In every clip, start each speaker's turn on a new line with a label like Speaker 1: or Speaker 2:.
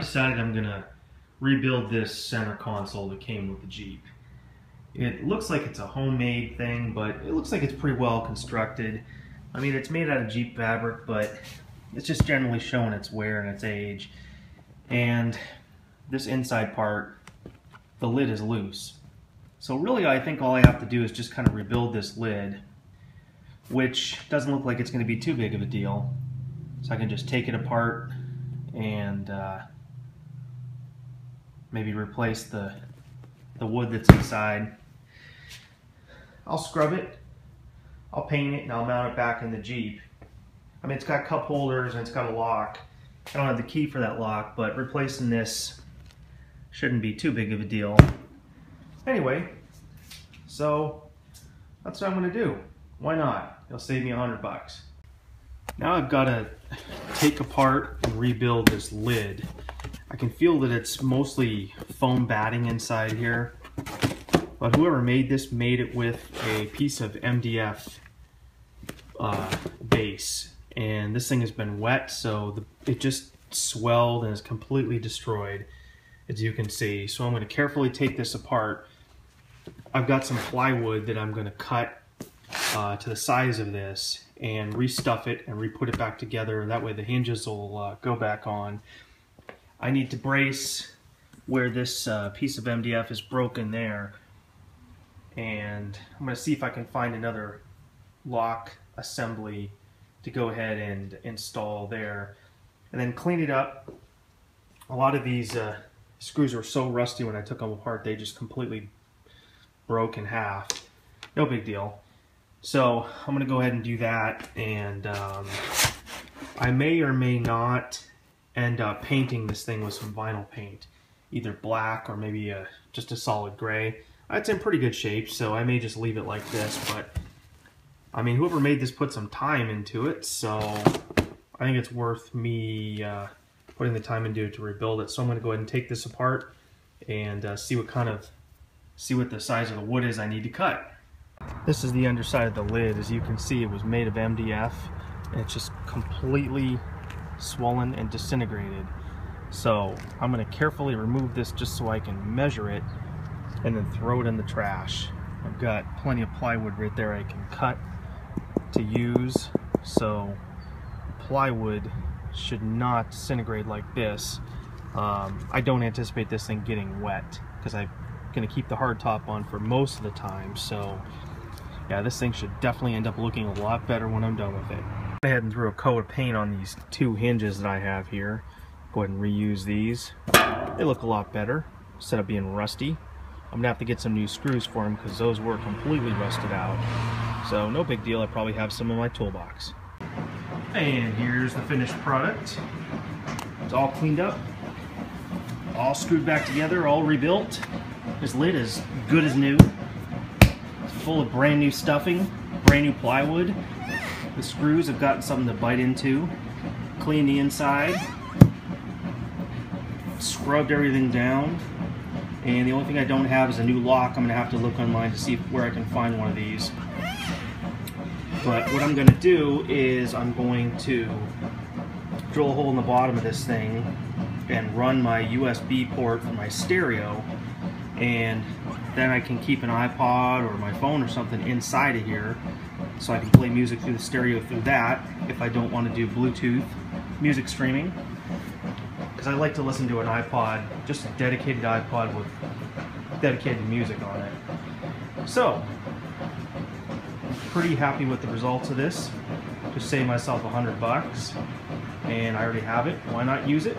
Speaker 1: decided I'm gonna rebuild this center console that came with the Jeep. It looks like it's a homemade thing, but it looks like it's pretty well constructed. I mean, it's made out of Jeep fabric, but it's just generally showing its wear and its age. And this inside part, the lid is loose. So really, I think all I have to do is just kind of rebuild this lid, which doesn't look like it's going to be too big of a deal. So I can just take it apart and maybe replace the wood that's inside. I'll scrub it, I'll paint it, and I'll mount it back in the Jeep. I mean, it's got cup holders and it's got a lock. I don't have the key for that lock, but replacing this shouldn't be too big of a deal. Anyway, so that's what I'm going to do. Why not? It'll save me $100. Now I've got to take apart and rebuild this lid. I can feel that it's mostly foam batting inside here, but whoever made this made it with a piece of MDF base, and this thing has been wet, so it just swelled and is completely destroyed, as you can see. So I'm going to carefully take this apart. I've got some plywood that I'm going to cut to the size of this and restuff it and re-put it back together. That way the hinges will go back on. I need to brace where this piece of MDF is broken there, and I'm going to see if I can find another lock assembly to go ahead and install there, and then clean it up. A lot of these screws were so rusty when I took them apart, they just completely broke in half. No big deal. So I'm going to go ahead and do that, and I may or may not end up painting this thing with some vinyl paint, either black or maybe just a solid gray. It's in pretty good shape, so I may just leave it like this, but I mean, whoever made this put some time into it, so I think it's worth me putting the time into it to rebuild it. So I'm going to go ahead and take this apart and see what the size of the wood is I need to cut. This is the underside of the lid. As you can see, it was made of MDF, and it's just completely swollen and disintegrated. So I'm going to carefully remove this just so I can measure it and then throw it in the trash. I've got plenty of plywood right there I can cut to use, so plywood should not disintegrate like this. I don't anticipate this thing getting wet because I'm going to keep the hard top on for most of the time, so yeah, this thing should definitely end up looking a lot better when I'm done with it. I went ahead and threw a coat of paint on these two hinges that I have here. Go ahead and reuse these. They look a lot better instead of being rusty. I'm gonna have to get some new screws for them because those were completely rusted out. So no big deal, I probably have some in my toolbox. And here's the finished product. It's all cleaned up, all screwed back together, all rebuilt. This lid is good as new. Full of brand new stuffing, brand new plywood. The screws have gotten something to bite into. Cleaned the inside. Scrubbed everything down. And the only thing I don't have is a new lock. I'm going to have to look online to see where I can find one of these. But what I'm going to do is I'm going to drill a hole in the bottom of this thing and run my USB port for my stereo, and then I can keep an iPod or my phone or something inside of here so I can play music through the stereo through that if I don't want to do Bluetooth music streaming. Because I like to listen to an iPod, just a dedicated iPod with dedicated music on it. So, I'm pretty happy with the results of this. Just saved myself $100, and I already have it. Why not use it?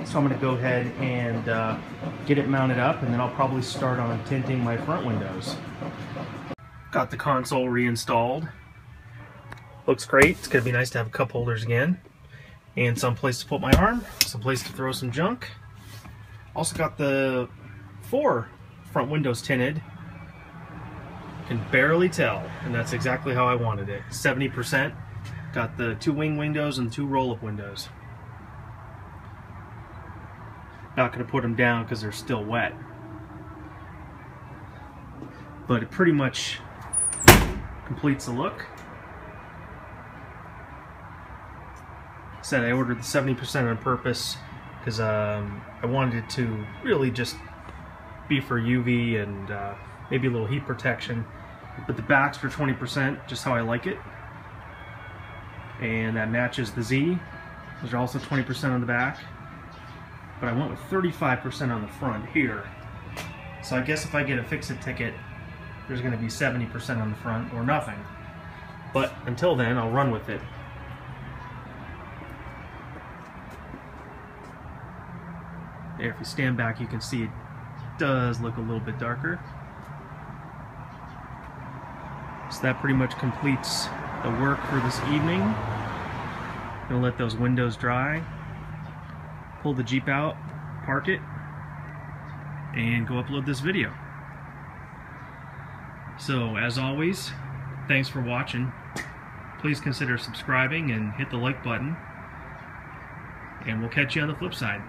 Speaker 1: So I'm going to go ahead and get it mounted up, and then I'll probably start on tinting my front windows. Got the console reinstalled. Looks great. It's going to be nice to have cup holders again, and some place to put my arm, some place to throw some junk. Also got the 4 front windows tinted. Can barely tell, and that's exactly how I wanted it. 70%. Got the 2 wing windows and 2 roll-up windows. Not going to put them down because they're still wet, but it pretty much completes the look. Said I ordered the 70% on purpose because I wanted it to really just be for UV and maybe a little heat protection. But the back's for 20%, just how I like it. And that matches the Z. Those are also 20% on the back. But I went with 35% on the front here. So I guess if I get a fix-it ticket, there's going to be 70% on the front or nothing. But until then, I'll run with it. There, if you stand back, you can see it does look a little bit darker. So that pretty much completes the work for this evening. Gonna let those windows dry, pull the Jeep out, park it, and go upload this video. So as always, thanks for watching. Please consider subscribing and hit the like button, and we'll catch you on the flip side.